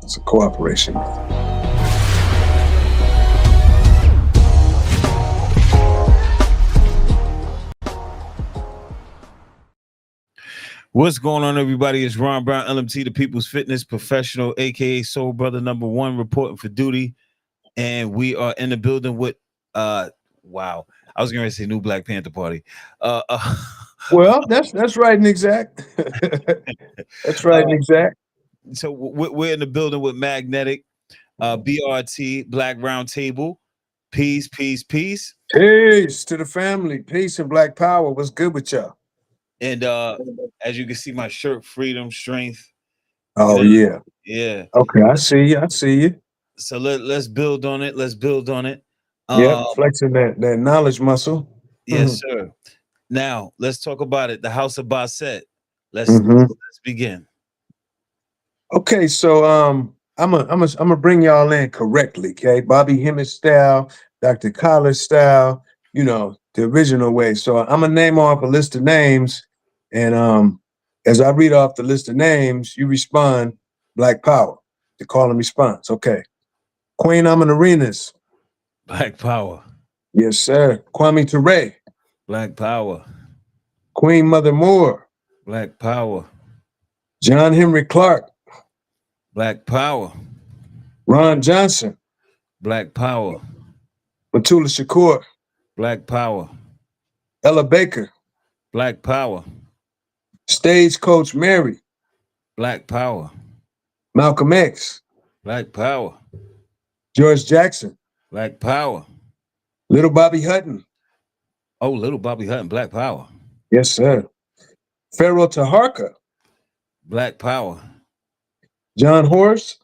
It's a cooperation. What's going on, everybody? It's Ron Brown, LMT, the People's Fitness Professional, aka Soul Brother #1, reporting for duty. And we are in the building with wow. I was gonna say new Black Panther party. Well, that's right and exact. That's right and exact. So we're in the building with Magnetic BRT, Black Roundtable. Peace, peace, peace. Peace to the family. Peace and Black Power. What's good with y'all? And as you can see, my shirt, freedom, strength. Oh, yeah. Yeah. Okay, I see you. I see you. So let's build on it. Let's build on it. Yeah, flexing that knowledge muscle. Yes, sir. Now let's talk about it. The House of Bastet. Let's begin. Okay, so I'm gonna bring y'all in correctly. Okay, Bobby Hemmett style, Dr. Collar style. You know, the original way. So I'm gonna name off a list of names, and as I read off the list of names, you respond Black Power. The call and response. Okay. Queen Arenas. Black Power. Yes, sir. Kwame Ture. Black Power. Queen Mother Moore. Black Power. John Henry Clark. Black Power. Ron Johnson. Black Power. Batula Shakur. Black Power. Ella Baker. Black Power. Stagecoach Mary. Black Power. Malcolm X. Black Power. George Jackson. Black Power. Little Bobby Hutton. Oh, Little Bobby Hutton. Black Power. Yes, sir. Pharaoh Taharka. Black Power. John Horse.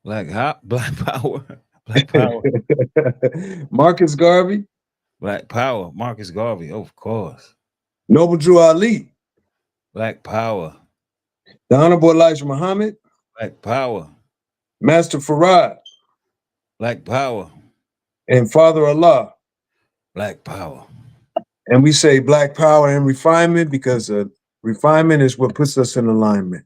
Black Power. Black Power. Marcus Garvey. Black Power. Marcus Garvey. Oh, of course. Noble Drew Ali. Black Power. The Honorable Elijah Muhammad. Black Power. Master Farad. Black Power. And Father Allah. Black Power. And we say Black Power and refinement because refinement is what puts us in alignment.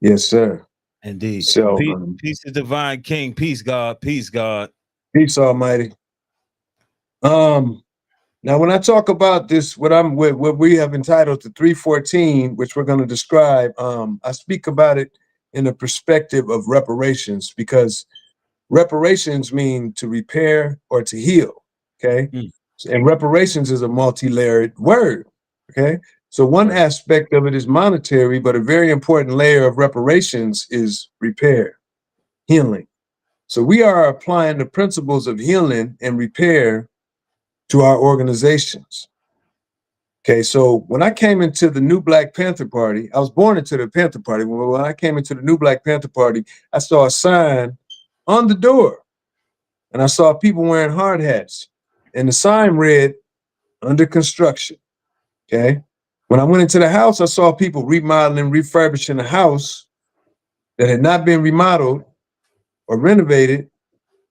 Yes, sir. Indeed. So, peace to divine King. Peace, God. Peace, God. Peace, Almighty. Now, when I talk about this, what we have entitled the 314, which we're going to describe, I speak about it in the perspective of reparations, because reparations mean to repair or to heal. Okay. And reparations is a multi-layered word. Okay. So one aspect of it is monetary, but a very important layer of reparations is repair, healing. So we are applying the principles of healing and repair to our organizations. Okay, so when I came into the new Black Panther Party, I was born into the Panther Party. When I came into the new Black Panther Party, I saw a sign on the door, and I saw people wearing hard hats, and the sign read, "Under construction." Okay. When I went into the house, I saw people remodeling, refurbishing a house that had not been remodeled or renovated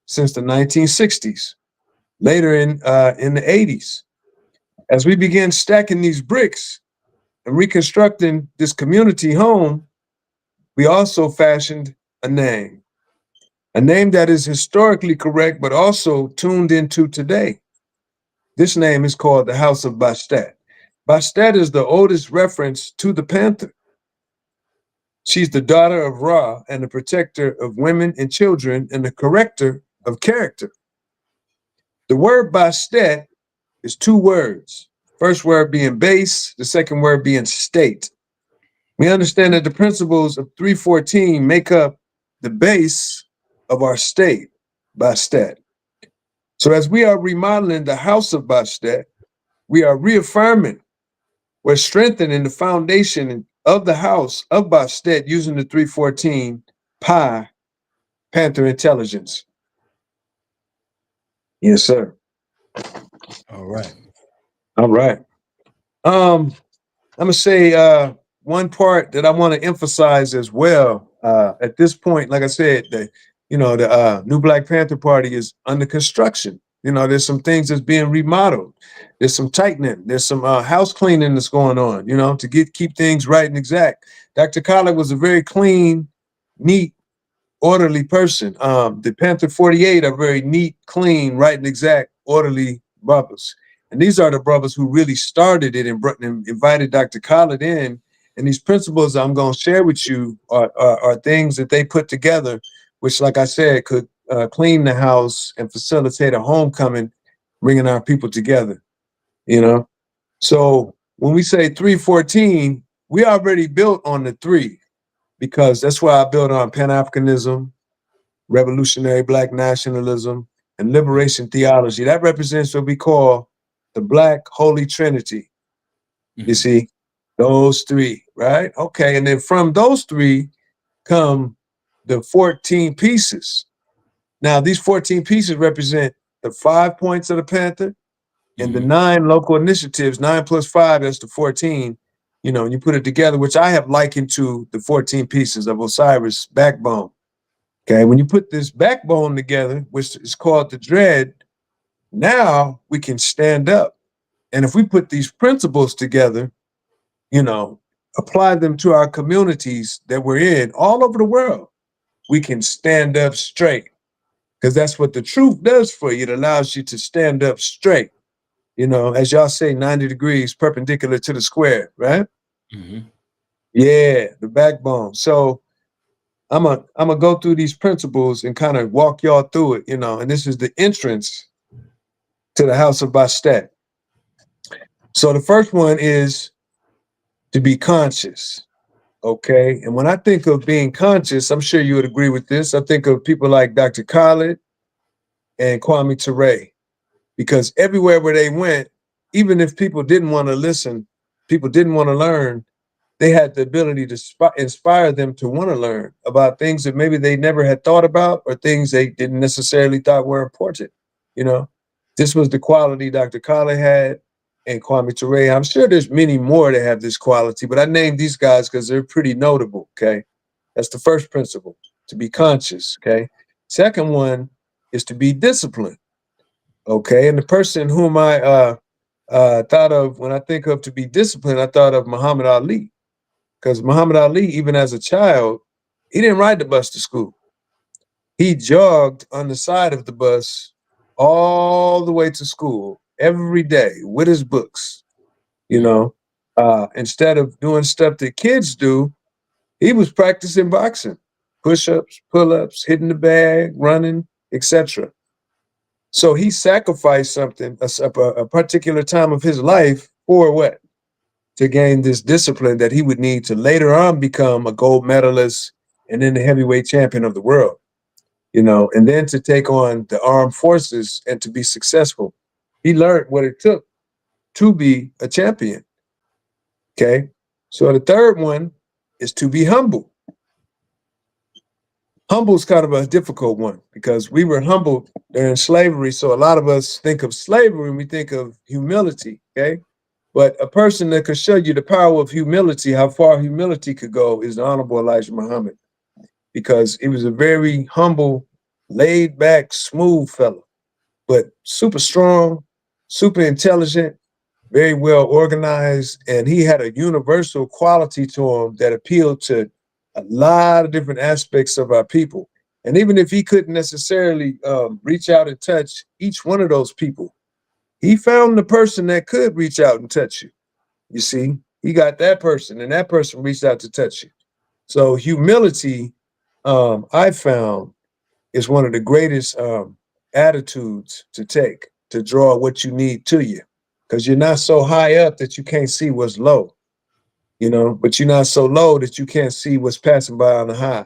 since the 1960s. Later in the 80s, as we began stacking these bricks and reconstructing this community home, we also fashioned a name that is historically correct, but also tuned into today. This name is called the House of Bastet. Bastet is the oldest reference to the Panther. She's the daughter of Ra and the protector of women and children and the corrector of character. The word Bastet is two words. First word being base, the second word being state. We understand that the principles of 314 make up the base of our state, Bastet. So as we are remodeling the House of Bastet, we are reaffirming, we're strengthening the foundation of the House of Bastet using the 314 Pi Panther intelligence. Yes, sir. All right. All right. I'm gonna say one part that I want to emphasize as well. At this point, like I said, the new Black Panther Party is under construction. There's some things that's being remodeled. There's some tightening. There's some house cleaning that's going on. To keep things right and exact. Dr. Collar was a very clean, neat orderly person. The Panther 48 are very neat, clean, right and exact, orderly brothers. And these are the brothers who really started it and invited Dr. Khaled in. And these principles I'm going to share with you are things that they put together, which, like I said, could clean the house and facilitate a homecoming, bringing our people together, you know? So when we say 314, we already built on the 3, because that's why I built on Pan-Africanism, revolutionary Black nationalism, and liberation theology. That represents what we call the Black Holy Trinity. You see, those 3, right? Okay, and then from those 3 come the 14 pieces. Now, these 14 pieces represent the 5 points of the Panther and the 9 local initiatives. 9 plus 5, that's the 14. You know, and you put it together, which I have likened to the 14 pieces of Osiris' backbone. Okay, when you put this backbone together, which is called the dread, now we can stand up. And if we put these principles together, you know, apply them to our communities that we're in all over the world, we can stand up straight. Because that's what the truth does for you. It allows you to stand up straight. You know, as y'all say, 90 degrees perpendicular to the square, right? Yeah, the backbone. So I'm gonna go through these principles and kind of walk y'all through it, you know, and this is the entrance to the House of Bastet. So the first one is to be conscious, okay? And when I think of being conscious, I'm sure you would agree with this. I think of people like Dr. Khaled and Kwame Ture, because everywhere where they went, even if people didn't want to listen, people didn't want to learn, they had the ability to inspire them to want to learn about things that maybe they never had thought about, or things they didn't necessarily thought were important. You know, this was the quality Dr. Khaled had and Kwame Ture. I'm sure there's many more that have this quality, but I named these guys because they're pretty notable, okay? That's the first principle, to be conscious, okay? Second one is to be disciplined, okay? And the person whom I thought of when I think of to be disciplined, I thought of Muhammad Ali. Because Muhammad Ali, even as a child, he didn't ride the bus to school. He jogged on the side of the bus all the way to school every day with his books, you know. Instead of doing stuff that kids do, he was practicing boxing, push-ups, pull-ups, hitting the bag, running, etc. So he sacrificed something, a particular time of his life for what? To gain this discipline that he would need to later on become a gold medalist and then the heavyweight champion of the world, you know, and then to take on the armed forces and to be successful. He learned what it took to be a champion, okay? So the third one is to be humble. Humble is kind of a difficult one because we were humbled during slavery. So a lot of us think of slavery and we think of humility, okay? But a person that could show you the power of humility, how far humility could go, is the Honorable Elijah Muhammad, because he was a very humble, laid back, smooth fellow, but super strong, super intelligent, very well organized. And he had a universal quality to him that appealed to a lot of different aspects of our people. And even if he couldn't necessarily reach out and touch each one of those people, he found the person that could reach out and touch you. You see, he got that person and that person reached out to touch you. So humility, I found, is one of the greatest attitudes to take to draw what you need to you, because you're not so high up that you can't see what's low, you know, but you're not so low that you can't see what's passing by on the high.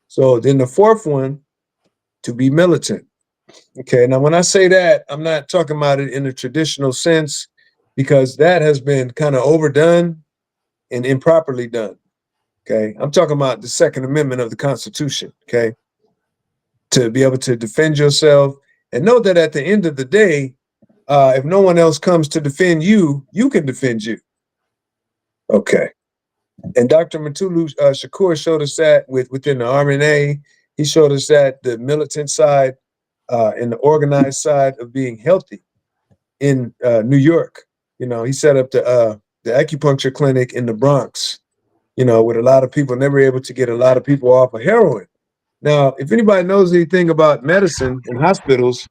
So then the fourth one, to be militant. Okay, now when I say that, I'm not talking about it in a traditional sense, because that has been kind of overdone and improperly done. Okay, I'm talking about the Second Amendment of the Constitution. Okay, to be able to defend yourself and know that at the end of the day, if no one else comes to defend you, you can defend you. Okay, and Dr. Mutulu Shakur showed us that within the RNA. He showed us that the militant side and the organized side of being healthy in New York. You know, he set up the acupuncture clinic in the Bronx, you know, with a lot of people, and they were able to get a lot of people off of heroin, Now, if anybody knows anything about medicine and hospitals,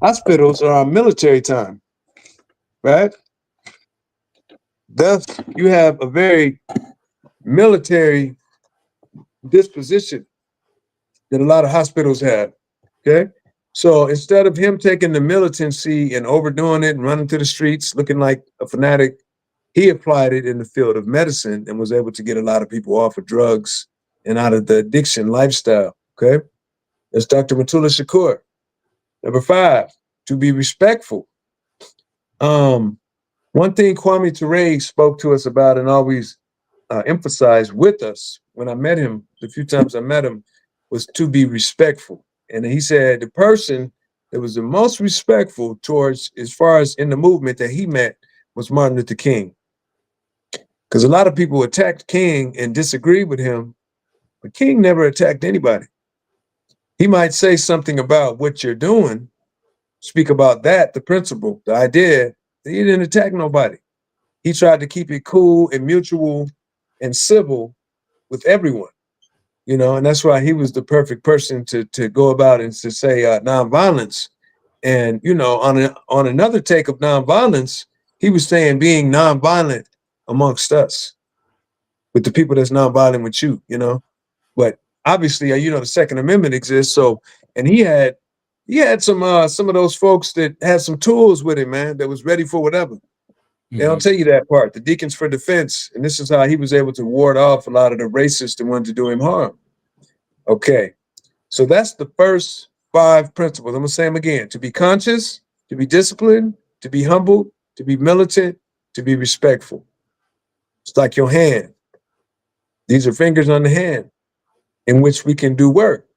hospitals are on military time, right? Thus, you have a very military disposition that a lot of hospitals have. Okay. So instead of him taking the militancy and overdoing it and running to the streets looking like a fanatic, he applied it in the field of medicine and was able to get a lot of people off of drugs and out of the addiction lifestyle. Okay. That's Dr. Matula Shakur. Number 5, to be respectful. One thing Kwame Ture spoke to us about and always emphasized with us when I met him, the few times I met him, was to be respectful. And he said the person that was the most respectful towards, as far as in the movement that he met, was Martin Luther King. Because a lot of people attacked King and disagreed with him, but King never attacked anybody. He might say something about what you're doing, speak about that, the principle, the idea. He didn't attack nobody. He tried to keep it cool and mutual and civil with everyone, you know, and that's why he was the perfect person to go about and to say nonviolence. And, you know, on another take of nonviolence, he was saying being nonviolent amongst us, with the people that's nonviolent with you, you know. But obviously, you know, the Second Amendment exists. So, and he had some of those folks that had some tools with him, man, that was ready for whatever. They don't tell you that part. The Deacons for Defense, and this is how he was able to ward off a lot of the racists that wanted to do him harm. Okay, so that's the first 5 principles. I'm gonna say them again: to be conscious, to be disciplined, to be humble, to be militant, to be respectful. It's like your hand. These are fingers on the hand in which we can do work.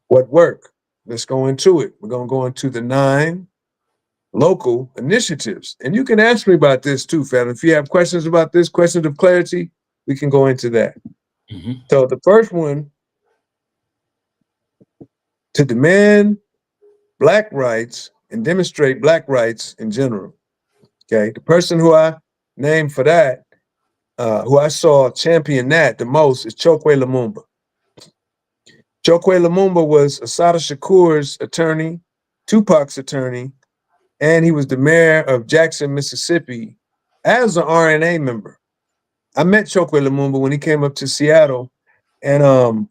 What work? Let's go into it. We're gonna go into the 9 local initiatives. And you can ask me about this too, fam. If you have questions about this, questions of clarity, we can go into that. So the first one, to demand Black rights and demonstrate Black rights in general. Okay, the person who I named for that, who I saw champion that the most, is Chokwe Lumumba. Chokwe Lumumba was Assata Shakur's attorney, Tupac's attorney, and he was the mayor of Jackson, Mississippi, as an RNA member. I met Chokwe Lumumba when he came up to Seattle, and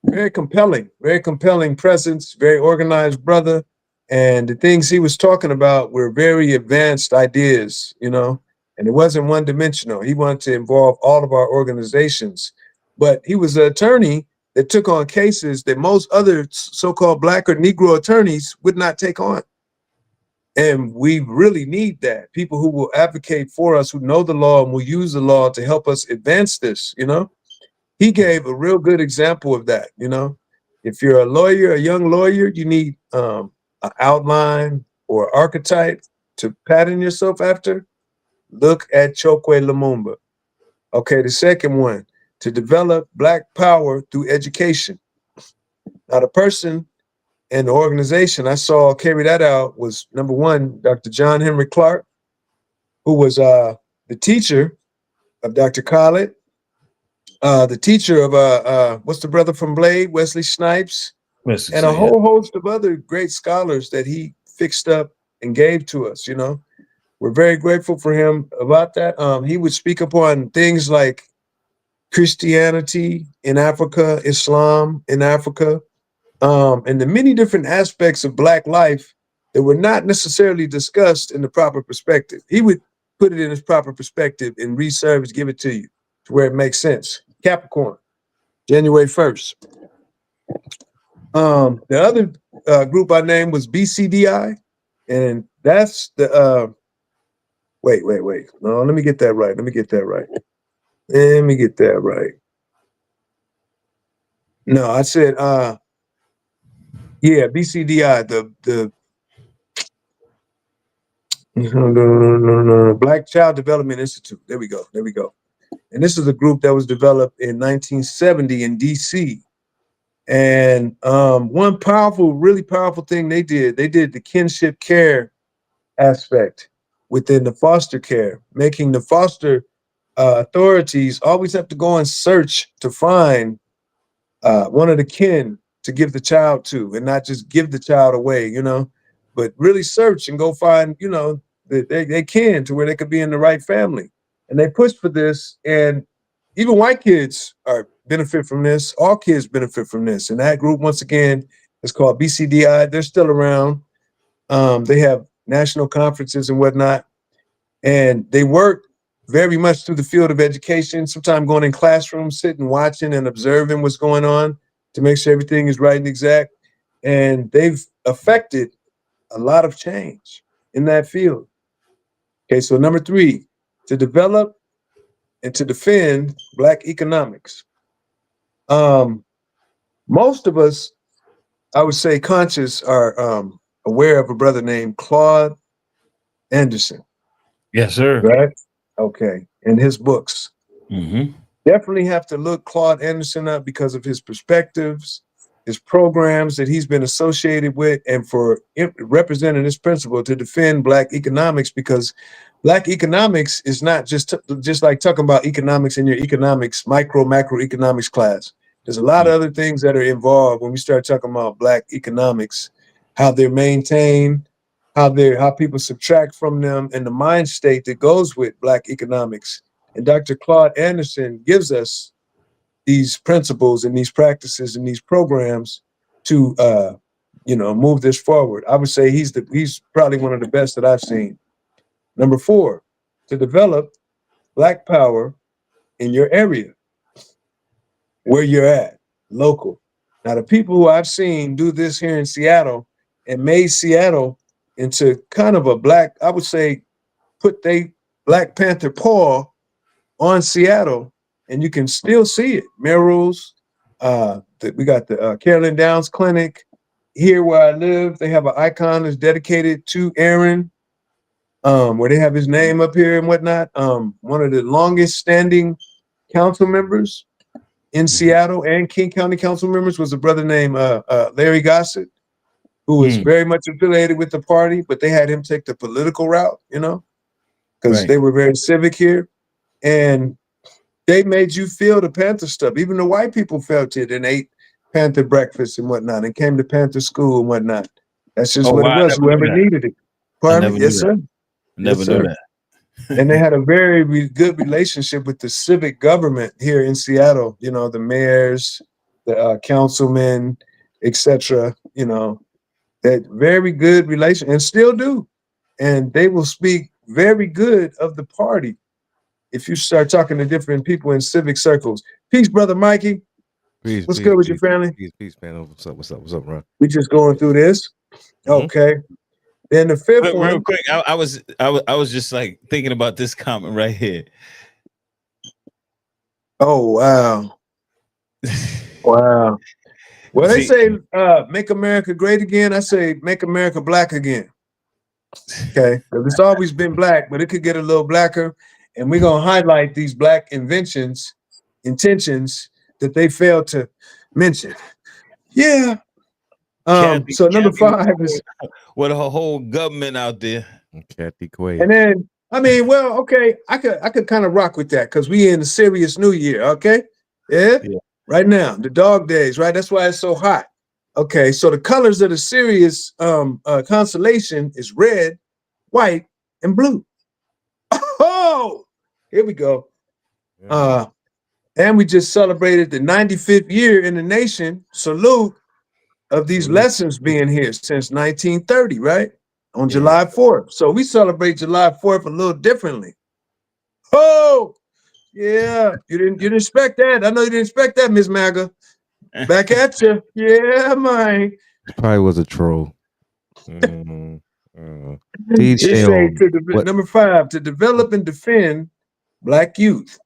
very compelling presence, very organized brother. And the things he was talking about were very advanced ideas, you know, and it wasn't one-dimensional. He wanted to involve all of our organizations. But he was an attorney that took on cases that most other so-called Black or Negro attorneys would not take on. And we really need that. People who will advocate for us, who know the law and will use the law to help us advance this, you know? He gave a real good example of that, you know? If you're a lawyer, a young lawyer, you need an outline or archetype to pattern yourself after. Look at Chokwe Lumumba. Okay, the second one, to develop Black power through education. Now, the person and the organization I saw carry that out was, number 1, Dr. John Henry Clark, who was the teacher of Dr. Khaled, the teacher of what's the brother from Blade, Wesley Snipes, and a whole host of other great scholars that he fixed up and gave to us, you know. We're very grateful for him about that. He would speak upon things like Christianity in Africa, Islam in Africa, and the many different aspects of Black life that were not necessarily discussed in the proper perspective. He would put it in his proper perspective and resurface, give it to you to where it makes sense. Capricorn, January 1st. The other group I named was BCDI, and that's the, wait. No, let me get that right. No, I said, yeah, BCDI, the no, Black Child Development Institute. There we go. And this is a group that was developed in 1970 in DC. And one really powerful thing they did the kinship care aspect within the foster care, making the foster authorities always have to go and search to find one of the kin to give the child to, and not just give the child away, you know, but really search and go find, you know, they can to where they could be in the right family. And they push for this, and even white kids are benefit from this. All kids benefit from this. And that group, once again, is called BCDI. They're still around. They have national conferences and whatnot, and they work very much through the field of education, sometimes going in classrooms, sitting, watching and observing what's going on to make sure everything is right and exact. And they've affected a lot of change in that field. Okay, so number 3, to develop and to defend Black economics. Most of us, I would say conscious, are aware of a brother named Claude Anderson. Yes, sir. Right? Okay, in his books. Mm-hmm. Definitely have to look Claude Anderson up because of his perspectives, his programs that he's been associated with, and for representing this principle to defend Black economics, because Black economics is not just like talking about economics in your economics, macroeconomics class. There's a lot of other things that are involved when we start talking about Black economics, how they're maintained, how people subtract from them, and the mind state that goes with Black economics. And Dr. Claude Anderson gives us these principles and these practices and these programs to move this forward. I would say he's probably one of the best that I've seen. Number 4, to develop Black power in your area, where you're at, local. Now, the people who I've seen do this here in Seattle and made Seattle into kind of a Black, I would say, put they Black Panther paw on Seattle, and you can still see it. Murals, we got the Carolyn Downs Clinic here where I live. They have an icon that's dedicated to Aaron, where they have his name up here and whatnot. One of the longest standing council members in Seattle and King County council members was a brother named Larry Gossett, who was very much affiliated with the party, but they had him take the political route, you know, because they were very civic here. And they made you feel the Panther stuff. Even the white people felt it and ate Panther breakfast and whatnot and came to Panther school and whatnot. That's just what it was, whoever needed it. Pardon me? Yes, sir. Never knew that. And they had a very good relationship with the civic government here in Seattle, you know, the mayors, the councilmen, etc. You know, that very good relation, and still do. And they will speak very good of the party if you start talking to different people in civic circles. Peace, brother Mikey. Peace, What's good with your family? Peace, man. What's up, bro? We just going through this. Okay. Then the 5th one. Real quick, I was just like thinking about this comment right here. Oh wow. Wow. Well, they say make America great again. I say make America Black again. Okay. It's always been Black, but it could get a little blacker. And we're gonna highlight these Black intentions that they failed to mention. Yeah. So number 5 is with a whole government out there. Kathy Quaid. And then I mean, well, okay, I could kind of rock with that because we in the serious new year, okay? Yeah? Right now, the dog days, right? That's why it's so hot. Okay, so the colors of the Sirius constellation is red, white, and blue. Oh, here we go. And we just celebrated the 95th year in the nation. Salute of these lessons being here since 1930, right? On July 4th. So we celebrate July 4th a little differently. Oh, yeah. You didn't expect that. I know you didn't expect that, Miss Maga. Back at you. Yeah, man. Probably was a troll. Number 5, to develop and defend Black youth.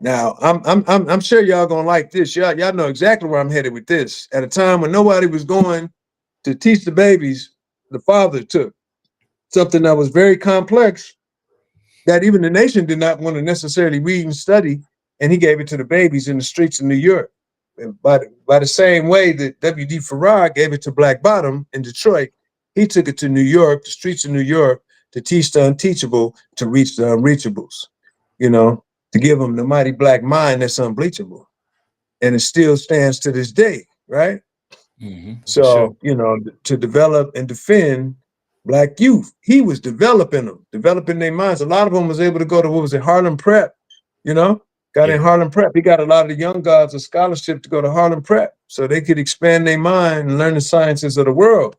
Now, I'm sure y'all gonna like this. Y'all know exactly where I'm headed with this. At a time when nobody was going to teach the babies, the father took something that was very complex that even the nation did not want to necessarily read and study, and he gave it to the babies in the streets of New York. And by the same way that W.D. Farrar gave it to Black Bottom in Detroit, he took it to New York, the streets of New York, to teach the unteachable, to reach the unreachables, you know, to give them the mighty Black mind that's unbleachable. and it still stands to this day, right? So, sure. you know, to develop and defend Black youth, he was developing them, developing their minds. A lot of them was able to go to, what was it, Harlem Prep, you know, got in Harlem Prep. He got a lot of the young guys a scholarship to go to Harlem Prep so they could expand their mind and learn the sciences of the world.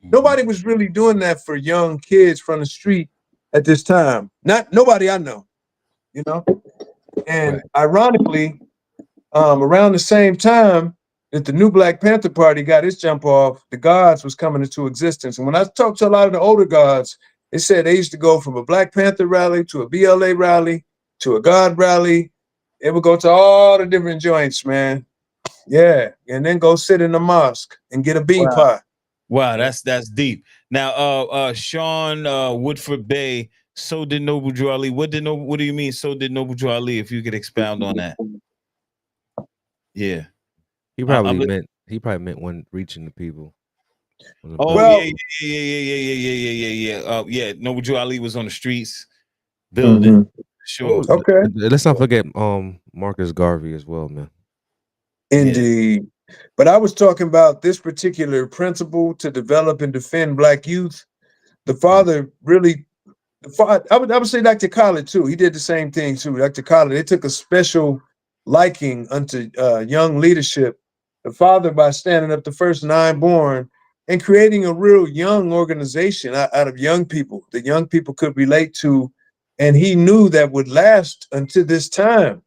Nobody was really doing that for young kids from the street at this time. Nobody I know, you know. And ironically, around the same time that the new Black Panther Party got its jump off, the gods was coming into existence. And when I talked to a lot of the older gods, they said they used to go from a Black Panther rally to a BLA rally to a God rally. They would go to all the different joints, man. Yeah, and then go sit in the mosque and get a bean pie. Wow, that's deep. Now, Sean Woodford Bay, so did Noble Drew Ali. What do you mean? So did Noble Drew Ali? If you could expound on that. Yeah, He probably meant when reaching the people. Oh, Well- yeah. Noble Drew Ali was on the streets building. Sure. Okay. Let's not forget Marcus Garvey as well, man. Indeed. But I was talking about this particular principle to develop and defend Black youth. The father really, I would say Dr. Khaled too. He did the same thing too. Dr. Khaled, they took a special liking unto young leadership. The father, by standing up the first 9 born and creating a real young organization out of young people that young people could relate to. And he knew that would last until this time.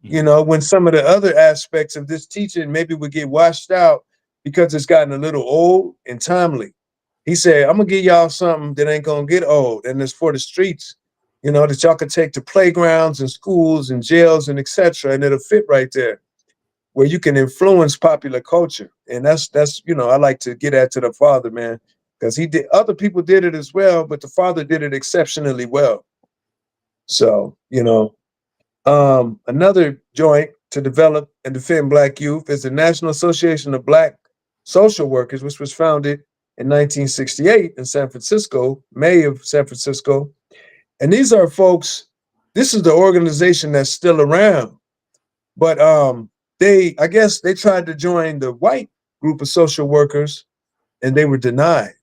You know, when some of the other aspects of this teaching maybe would get washed out because it's gotten a little old and timely. He said, I'm gonna give y'all something that ain't gonna get old, and it's for the streets, you know, that y'all can take to playgrounds and schools and jails and etc. And it'll fit right there where you can influence popular culture. And that's you know, I like to get at to the father, man, because he did, other people did it as well, but the father did it exceptionally well. So, you know, another joint to develop and defend Black youth is the National Association of Black Social Workers, which was founded in 1968 in San Francisco, May of San Francisco. And these are folks, this is the organization that's still around. But I guess they tried to join the white group of social workers and they were denied.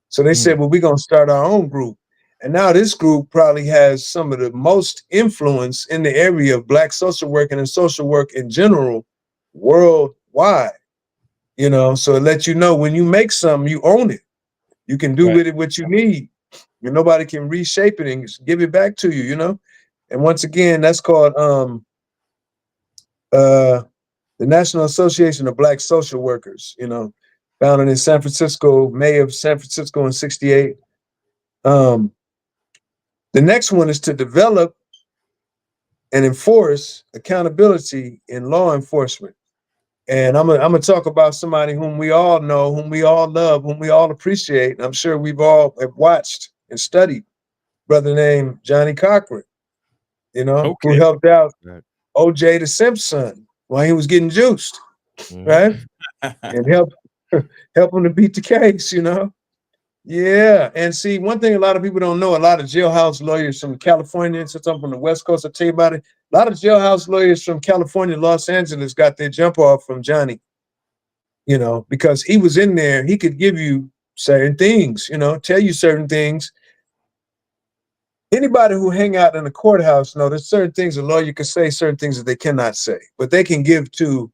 So they said, well, we're gonna start our own group. And now this group probably has some of the most influence in the area of Black social work and in social work in general, worldwide. You know, so it lets you know when you make something, you own it. You can do with it what you need. And nobody can reshape it and give it back to you, you know? And once again, that's called the National Association of Black Social Workers, you know, founded in San Francisco, May of San Francisco in 68. The next one is to develop and enforce accountability in law enforcement. And I'm gonna talk about somebody whom we all know, whom we all love, whom we all appreciate. And I'm sure we've all have watched and studied. Brother named Johnny Cochran, you know, who helped out OJ the Simpson while he was getting juiced, right? And help him to beat the case, you know. Yeah, and see, one thing a lot of people don't know, a lot of jailhouse lawyers from California, since I'm from the West Coast, I'll tell you about it. A lot of jailhouse lawyers from California, Los Angeles got their jump off from Johnny, you know, because he was in there, he could give you certain things, you know, tell you certain things. Anybody who hang out in the courthouse know there's certain things a lawyer can say, certain things that they cannot say, but they can give to,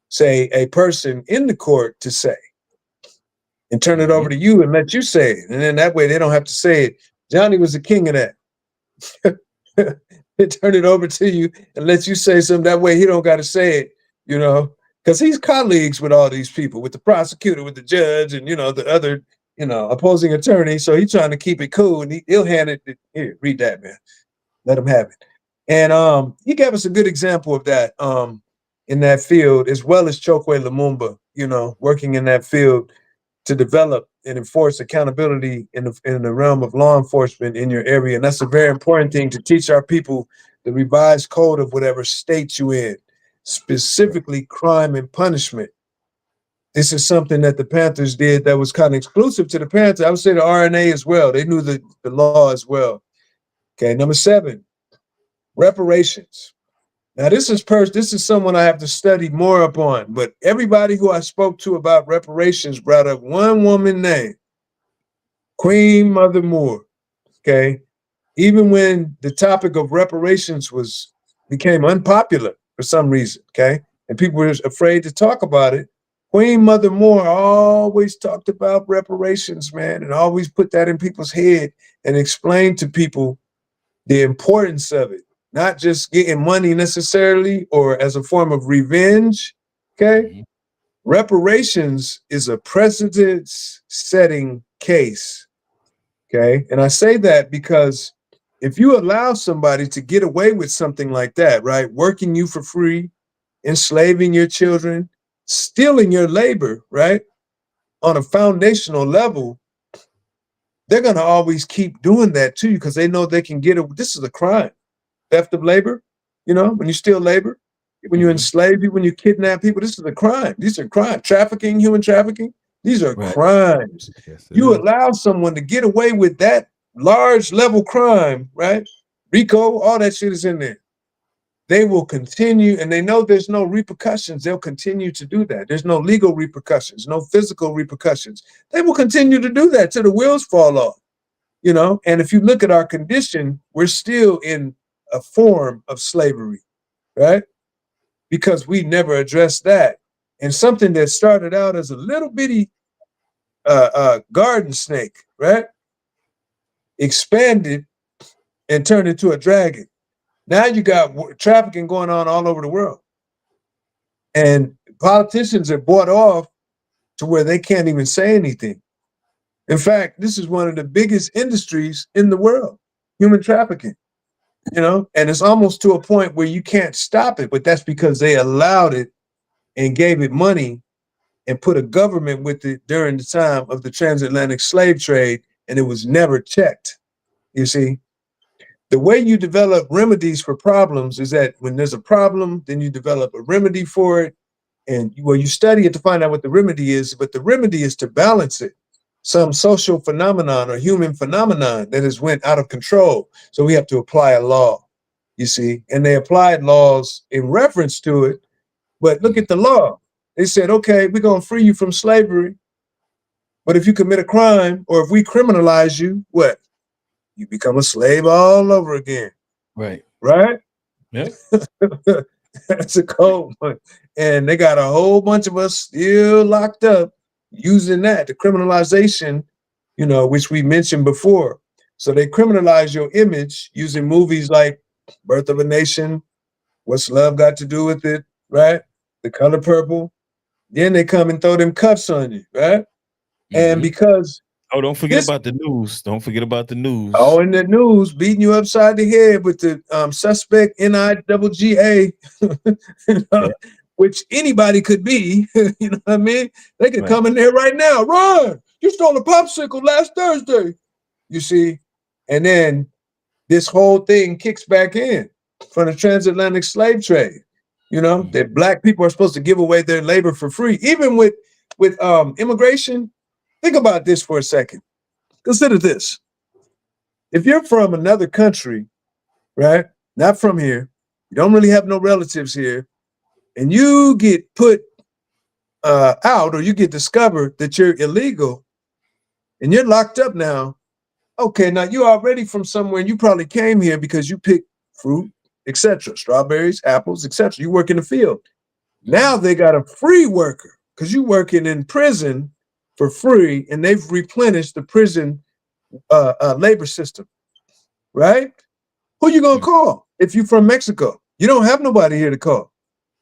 say, a person in the court to say. And turn it over to you and let you say it. And then that way they don't have to say it. Johnny was the king of that. Turn it over to you and let you say something. That way he don't got to say it, you know, because he's colleagues with all these people, with the prosecutor, with the judge, and, you know, the other, you know, opposing attorney. So he's trying to keep it cool, and he'll hand it. Here, read that, man. Let him have it. And he gave us a good example of that in that field, as well as Chokwe Lumumba, you know, working in that field to develop and enforce accountability in the realm of law enforcement in your area. And that's a very important thing to teach our people the revised code of whatever state you in, specifically crime and punishment. This is something that the Panthers did that was kind of exclusive to the Panthers. I would say the RNA as well. They knew the law as well. Okay, number 7, reparations. Now this is someone I have to study more upon, but everybody who I spoke to about reparations brought up one woman named Queen Mother Moore. Okay. Even when the topic of reparations became unpopular for some reason, okay, and people were afraid to talk about it, Queen Mother Moore always talked about reparations, man, and always put that in people's head and explained to people the importance of it, not just getting money necessarily or as a form of revenge, okay? Mhm. Reparations is a precedent-setting case, okay? And I say that because if you allow somebody to get away with something like that, right, working you for free, enslaving your children, stealing your labor, right, on a foundational level, they're going to always keep doing that to you because they know they can get it. This is a crime. Theft of labor, you know, when you steal labor, when you enslave people, when you kidnap people, this is a crime. These are crimes. Trafficking, human trafficking, these are Right. crimes. Yes, it You is. allow someone to get away with that large level crime, right? RICO, all that shit is in there. They will continue, and they know there's no repercussions. They'll continue to do that. There's no legal repercussions, no physical repercussions. They will continue to do that till the wheels fall off, you know? And if you look at our condition, we're still in a form of slavery, right? Because we never addressed that. And something that started out as a little bitty garden snake, right? Expanded and turned into a dragon. Now you got trafficking going on all over the world. And politicians are bought off to where they can't even say anything. In fact, this is one of the biggest industries in the world, human trafficking, you know, and it's almost to a point where you can't stop it, but that's because they allowed it and gave it money and put a government with it during the time of the transatlantic slave trade, and it was never checked. You see, the way you develop remedies for problems is that when there's a problem, then you develop a remedy for it. And well, you study it to find out what the remedy is, but the remedy is to balance it. Some social phenomenon or human phenomenon that has went out of control. So we have to apply a law, you see, and they applied laws in reference to it. But look at the law. They said, okay, we're going to free you from slavery. But if you commit a crime or if we criminalize you, what? You become a slave all over again. Right. Right? Yep. That's a cold one. And they got a whole bunch of us still locked up using that, the criminalization, you know, which we mentioned before. So they criminalize your image using movies like Birth of a Nation, What's Love Got to Do with It, right? The Color Purple. Then they come and throw them cuffs on you, right? And because oh, don't forget about the news. Don't forget about the news. Oh, in the news, beating you upside the head with the suspect NIGGA, you know, which anybody could be. You know what I mean? They could come in there right now. Run! You stole a popsicle last Thursday. You see, and then this whole thing kicks back in from the transatlantic slave trade. You know that black people are supposed to give away their labor for free, even with immigration. Think about this for a second. Consider this. If you're from another country, right, not from here, you don't really have no relatives here, and you get put out or you get discovered that you're illegal and you're locked up now, okay, now you're already from somewhere and you probably came here because you picked fruit, etc., strawberries, apples, etc. You work in the field. Now they got a free worker because you're working in prison for free and they've replenished the prison labor system, right? Who you gonna call if you from Mexico? You don't have nobody here to call.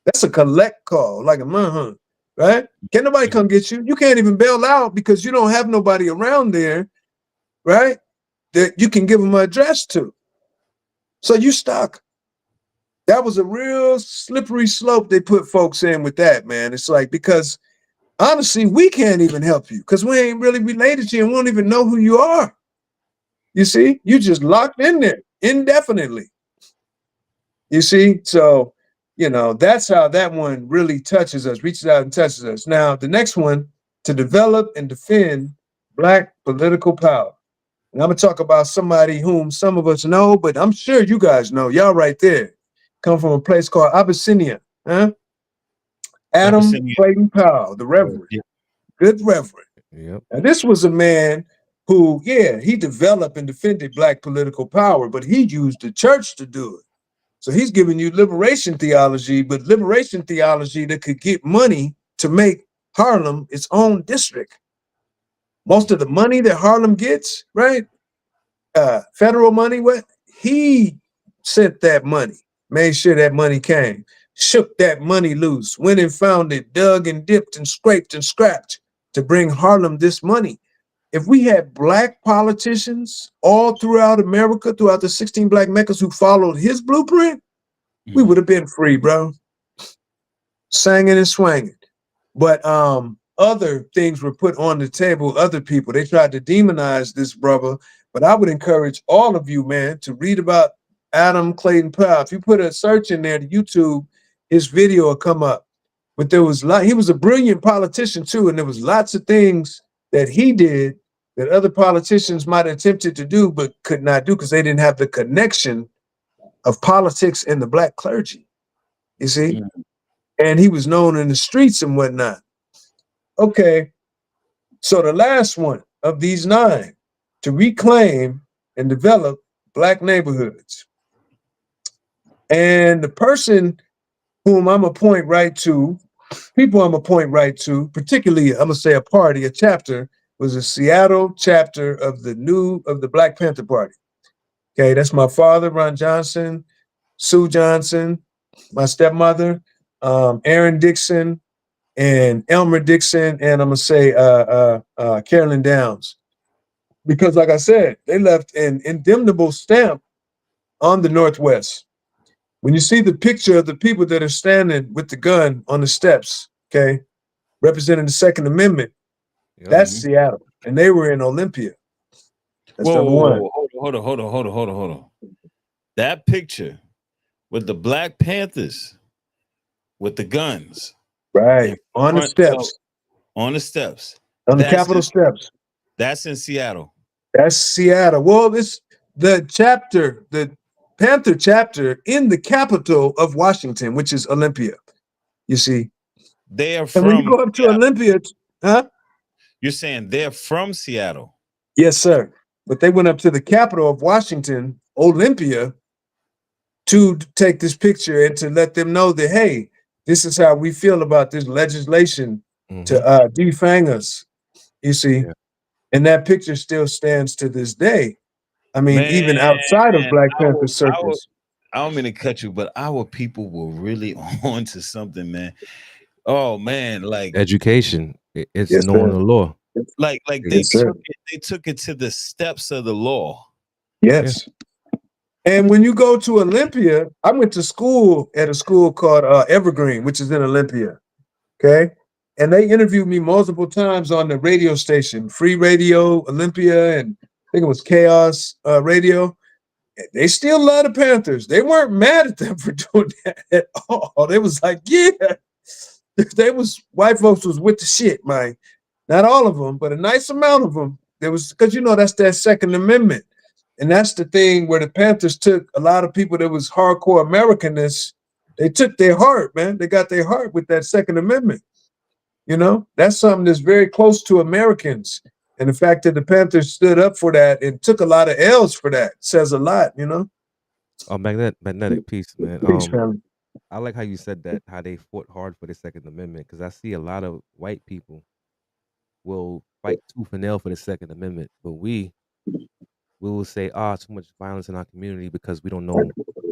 That's a collect call, like a manhunt, right? Can't nobody come get you. You can't even bail out because you don't have nobody around there, right? That you can give them an address to. So you stuck. That was a real slippery slope they put folks in with that, man. It's like, because honestly, we can't even help you because we ain't really related to you and won't even know who you are. You see, you just locked in there indefinitely. You see, so, you know, that's how that one really touches us, reaches out and touches us. Now, the next one, to develop and defend Black political power. And I'm going to talk about somebody whom some of us know, but I'm sure you guys know. Y'all right there. come from a place called Abyssinia. Huh? Adam Abyssinia. Clayton Powell, the Reverend. Yeah. Good Reverend. Yep. Now, this was a man who, yeah, he developed and defended black political power, but he used the church to do it. So he's giving you liberation theology, but liberation theology that could get money to make Harlem its own district. Most of the money that Harlem gets, right? Federal money, what? He sent that money, made sure that money came, shook that money loose, went and found it, dug and dipped and scraped and scrapped to bring Harlem this money. If we had black politicians all throughout America, throughout the 16 black Meccas who followed his blueprint, we would have been free, bro. Singing and swanging. But other things were put on the table, other people. They tried to demonize this brother. But I would encourage all of you, man, to read about Adam Clayton Powell. If you put a search in there to YouTube, his video will come up. But there was he was a brilliant politician too, and there was lots of things that he did that other politicians might have attempted to do but could not do because they didn't have the connection of politics and the black clergy, you see? Yeah. And he was known in the streets and whatnot. Okay, so the last one of these 9, to reclaim and develop black neighborhoods. And the person whom I'm gonna point right to, people I'm gonna point right to, particularly I'm gonna say a party, a chapter, was a Seattle chapter of the Black Panther Party. Okay, that's my father, Ron Johnson, Sue Johnson, my stepmother, Aaron Dixon, and Elmer Dixon, and I'm gonna say Carolyn Downs. Because like I said, they left an indelible stamp on the Northwest. When you see the picture of the people that are standing with the gun on the steps, okay, representing the Second Amendment, that's Seattle. And they were in Olympia. That's number one. Hold on. That picture with the Black Panthers with the guns. Right. On the steps. On the steps. On the Capitol steps. That's in Seattle. That's Seattle. Well, it's the chapter, the Panther chapter in the capital of Washington, which is Olympia. You see, they are from. And when you go up to Seattle. Olympia, huh? You're saying they're from Seattle? Yes, sir. But they went up to the capital of Washington, Olympia, to take this picture and to let them know that, hey, this is how we feel about this legislation to defang us. You see. Yeah. And that picture still stands to this day. I mean, even outside of Black Panther circles. I don't mean to cut you, but our people were really on to something, man. Oh man, like education. It's knowing the law. Like they took it to the steps of the law. Yes. Yeah. And when you go to Olympia, I went to school at a school called Evergreen, which is in Olympia. Okay. And they interviewed me multiple times on the radio station, Free Radio, Olympia, and I think it was Chaos Radio. They still love the Panthers. They weren't mad at them for doing that at all. They was like, yeah. White folks was with the shit, man. Not all of them, but a nice amount of them. There was, because that's that Second Amendment. And that's the thing where the Panthers took a lot of people that was hardcore Americanists. They took their heart, man. They got their heart with that Second Amendment. That's something that's very close to Americans. And the fact that the Panthers stood up for that and took a lot of L's for that says a lot, Oh, magnetic piece, man. Peace, family. I like how you said that, how they fought hard for the Second Amendment, because I see a lot of white people will fight tooth and nail for the Second Amendment, but we will say, too much violence in our community because we don't know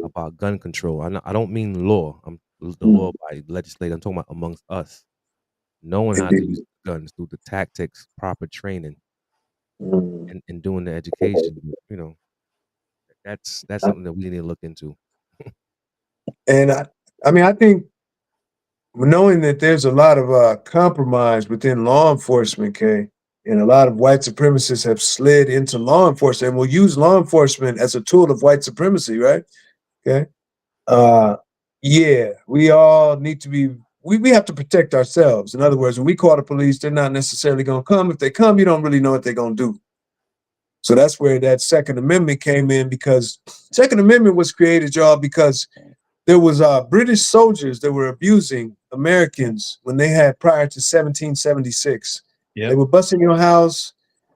about gun control. I don't mean law. The law by legislature. I'm talking about amongst us. Knowing how to use guns through the tactics, proper training, and doing the education, that's something that we need to look into. And I think knowing that there's a lot of compromise within law enforcement, okay, and a lot of white supremacists have slid into law enforcement and will use law enforcement as a tool of white supremacy, right? Okay. Yeah, we all need to be. We have to protect ourselves. In other words, when we call the police, they're not necessarily going to come. If they come, you don't really know what they're going to do. So that's where that Second Amendment came in, because Second Amendment was created, y'all, because there was British soldiers that were abusing Americans when they had prior to 1776. Yep. They would bust in your house,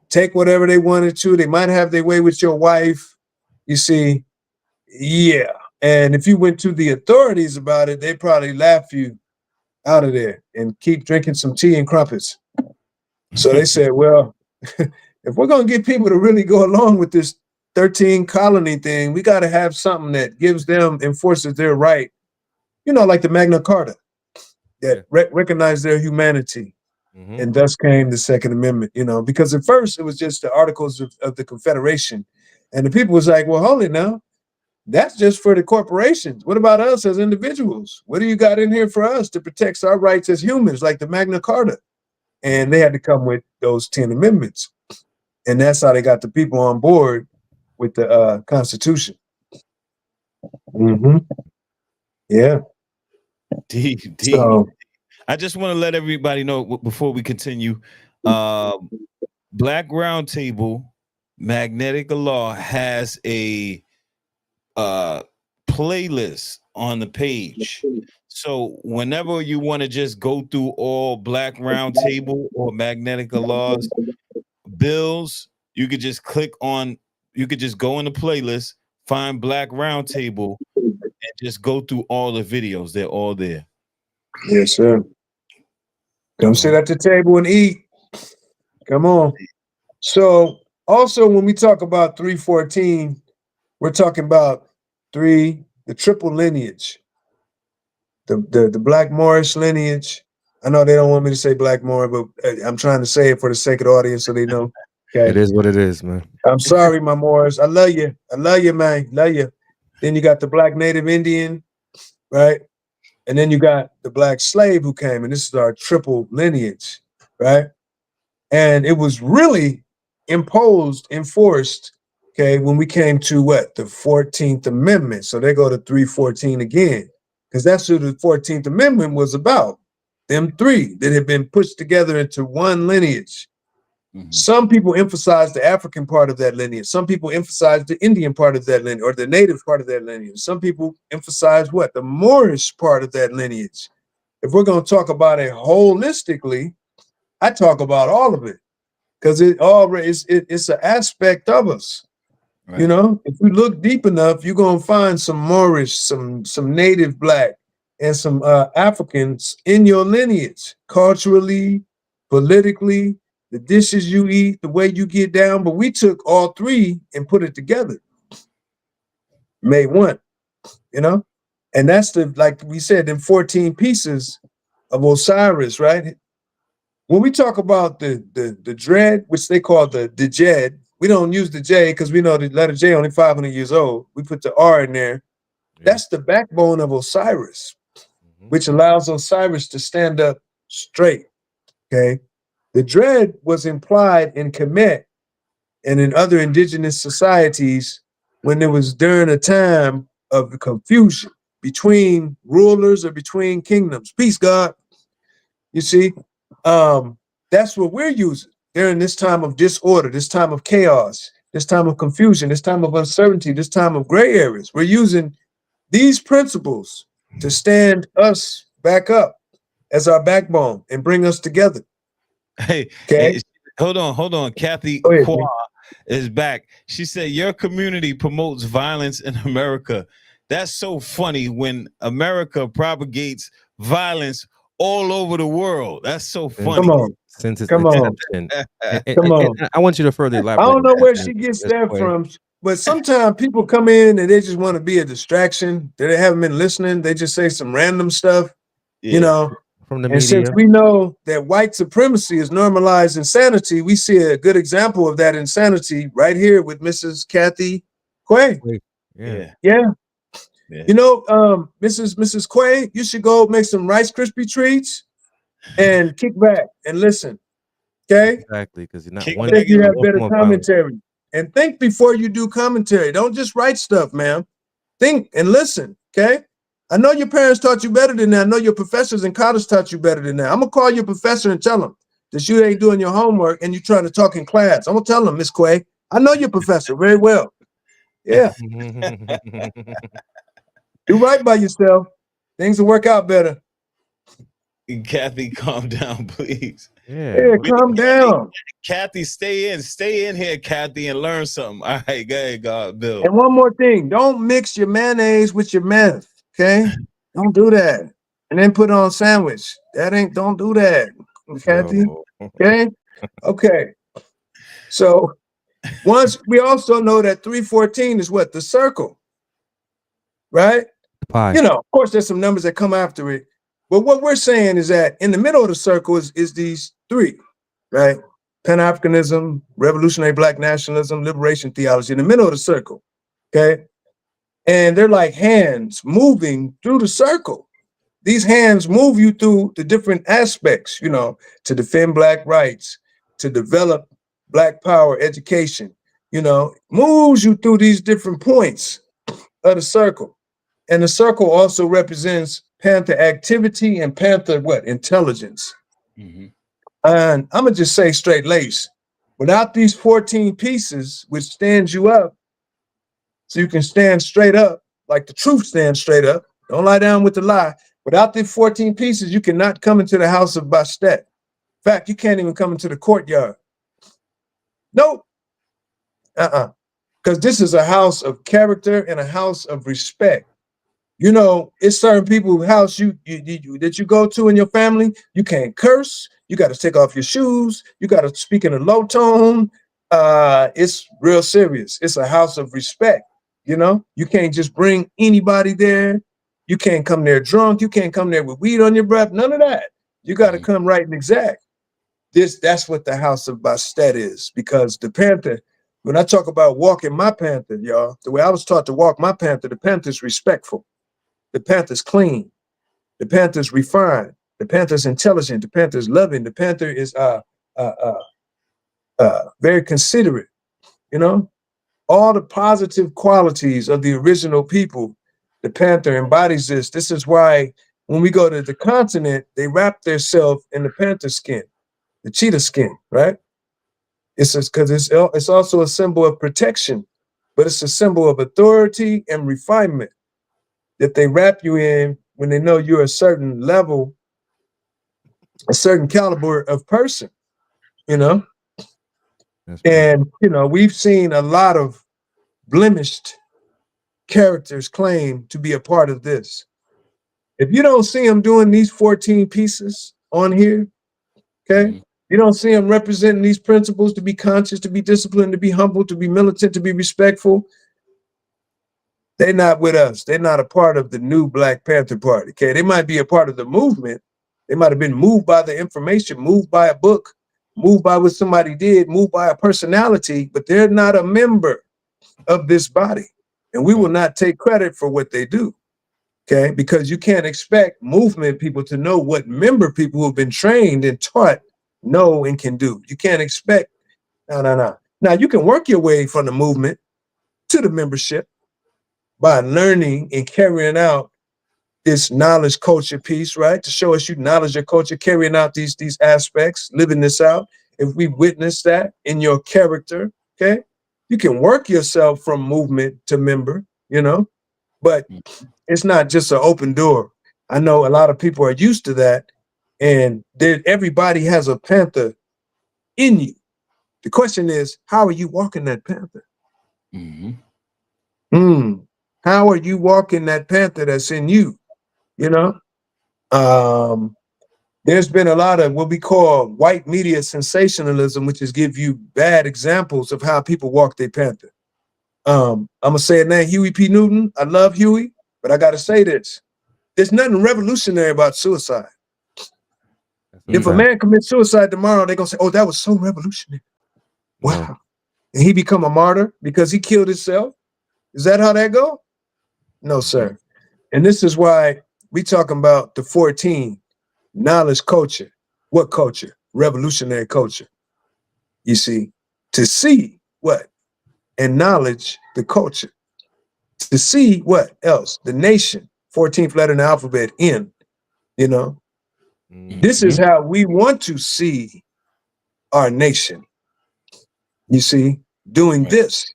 take whatever they wanted to. They might have their way with your wife. You see, yeah. And if you went to the authorities about it, they'd probably laugh you out of there and keep drinking some tea and crumpets. So they said, well, if we're going to get people to really go along with this 13 colony thing, we got to have something that gives them, enforces their right, you know, like the Magna Carta, that recognize their humanity. And thus came the Second Amendment, you know, because at first it was just the Articles of the Confederation. And the people was like, well, hold it now. That's just for the corporations. What about us as individuals? What do you got in here for us to protect our rights as humans, like the Magna Carta? And they had to come with those 10 amendments. And that's how they got the people on board with the Constitution. Yeah. Deep. So, I just want to let everybody know before we continue, Black Roundtable, Magnetic Law has a playlist on the page. So whenever you want to just go through all Black Roundtable or Magnetic Law's bills, you could just click on, you could just go in the playlist, find Black Roundtable, and just go through all the videos. They're all there. yes, sir. Come sit at the table and eat. Come on. So also when we talk about 314, we're talking about the triple lineage. The Black Moorish lineage. I know they don't want me to say Black Moor, but I'm trying to say it for the sake of the audience so they know. Okay. It is what it is, man. I'm sorry, my Moors. I love you. I love you, man. Love you. Then you got the Black Native Indian, right? And then you got the Black slave who came, and this is our triple lineage, right? And it was really enforced, okay, when we came to what? The 14th Amendment. So they go to 314 again, because that's who the 14th Amendment was about. Them three that had been pushed together into one lineage. Some people emphasize the African part of that lineage. Some people emphasize the Indian part of that lineage, or the native part of that lineage. Some people emphasize what? The Moorish part of that lineage. If we're going to talk about it holistically, I talk about all of it, because it's an aspect of us. Right. You know, if you look deep enough, you're going to find some Moorish, some native Black, and some Africans in your lineage, culturally, politically, the dishes you eat, the way you get down. But we took all three and put it together, made one, you know? And that's like we said, them 14 pieces of Osiris, right? When we talk about the dread, which they call the Djed, we don't use the J because we know the letter J only 500 years old. We put the R in there. That's the backbone of Osiris, which allows Osiris to stand up straight, okay? The dread was implied in Kemet and in other indigenous societies when it was during a time of confusion between rulers or between kingdoms. Peace, God. You see, that's what we're using during this time of disorder, this time of chaos, this time of confusion, this time of uncertainty, this time of gray areas. We're using these principles to stand us back up as our backbone and bring us together. Hey, okay. Hey, hold on. Kathy Kwa is back. She said, your community promotes violence in America. That's so funny when America propagates violence all over the world. That's so funny. Come on. Come on. Come on. I want you to further elaborate. I don't know where she gets that from, but sometimes people come in and they just want to be a distraction. They haven't been listening. They just say some random stuff, you know. From the and media. Since we know that white supremacy is normalized insanity, we see a good example of that insanity right here with Mrs. Kathy Quay. Yeah. You know, Mrs. Quay, you should go make some Rice Krispie treats and kick back and listen. Okay? Exactly, because you're not I think you have better commentary. And think before you do commentary. Don't just write stuff, man. Think and listen, okay? I know your parents taught you better than that. I know your professors in college taught you better than that. I'm gonna call your professor and tell him that you ain't doing your homework and you're trying to talk in class. I'm gonna tell him, Miss Quay, I know your professor very well. Yeah. Do right by yourself. Things will work out better. Kathy, calm down, please. Yeah. Yeah, calm down. Kathy, stay in here, Kathy, and learn something. All right, go ahead, God, Bill. And one more thing, don't mix your mayonnaise with your meth, okay? Don't do that. And then put on sandwich. Don't do that, Kathy, No. okay? Okay, so once we also know that 314 is what? The circle, right? Pie. You know, of course, there's some numbers that come after it. But what we're saying is that in the middle of the circle is these three, right? Pan-Africanism, revolutionary Black nationalism, liberation theology, in the middle of the circle, okay? And they're like hands moving through the circle. These hands move you through the different aspects, you know, to defend Black rights, to develop Black power education, you know, moves you through these different points of the circle. And the circle also represents Panther activity and Panther what? Intelligence. Mm-hmm. And I'm gonna just say straight lace. Without these 14 pieces, which stands you up, so you can stand straight up, like the truth stands straight up. Don't lie down with the lie. Without the 14 pieces, you cannot come into the House of Bastet. In fact, you can't even come into the courtyard. Nope. Because this is a house of character and a house of respect. You know, it's certain people's house that you go to in your family, you can't curse. You got to take off your shoes. You got to speak in a low tone. It's real serious. It's a house of respect. You know, you can't just bring anybody there. You can't come there drunk. You can't come there with weed on your breath. None of that. You got to come right and exact. That's what the House of Bastet is, because the Panther, when I talk about walking my Panther, y'all, the way I was taught to walk my Panther, the Panther's respectful. The Panther's clean. The Panther's refined. The Panther's intelligent. The Panther's loving. The Panther is very considerate. You know, all the positive qualities of the original people. The Panther embodies this. This is why when we go to the continent, they wrap themselves in the Panther skin, the cheetah skin, right? It's because it's also a symbol of protection, but it's a symbol of authority and refinement that they wrap you in when they know you're a certain level, a certain caliber of person, you know? And, you know, we've seen a lot of blemished characters claim to be a part of this. If you don't see them doing these 14 pieces on here, okay? You don't see them representing these principles, to be conscious, to be disciplined, to be humble, to be militant, to be respectful. They're not with us. They're not a part of the new Black Panther Party, okay? They might be a part of the movement. They might have been moved by the information, moved by a book, moved by what somebody did, moved by a personality, but they're not a member of this body. And we will not take credit for what they do, okay? Because you can't expect movement people to know what member people who have been trained and taught know and can do. You can't expect, no. Now, you can work your way from the movement to the membership by learning and carrying out this knowledge culture piece, right? To show us you knowledge your culture, carrying out these aspects, living this out. If we witness that in your character, okay, you can work yourself from movement to member, you know, but it's not just an open door. I know a lot of people are used to that, and everybody has a Panther in you. The question is, how are you walking that Panther? How are you walking that Panther that's in you? You know, there's been a lot of what we call white media sensationalism, which is give you bad examples of how people walk their Panther. I'm gonna say it now, Huey P. Newton. I love Huey, but I gotta say this. There's nothing revolutionary about suicide. If a man commits suicide tomorrow, they're gonna say, oh, that was so revolutionary. Wow. No. And he become a martyr because he killed himself. Is that how that go? No, sir. And this is why we talking about the 14, knowledge culture. What culture? Revolutionary culture. You see, to see what? And knowledge the culture. To see what else? The nation, 14th letter in the alphabet, N, you know. This is how we want to see our nation. You see, doing this.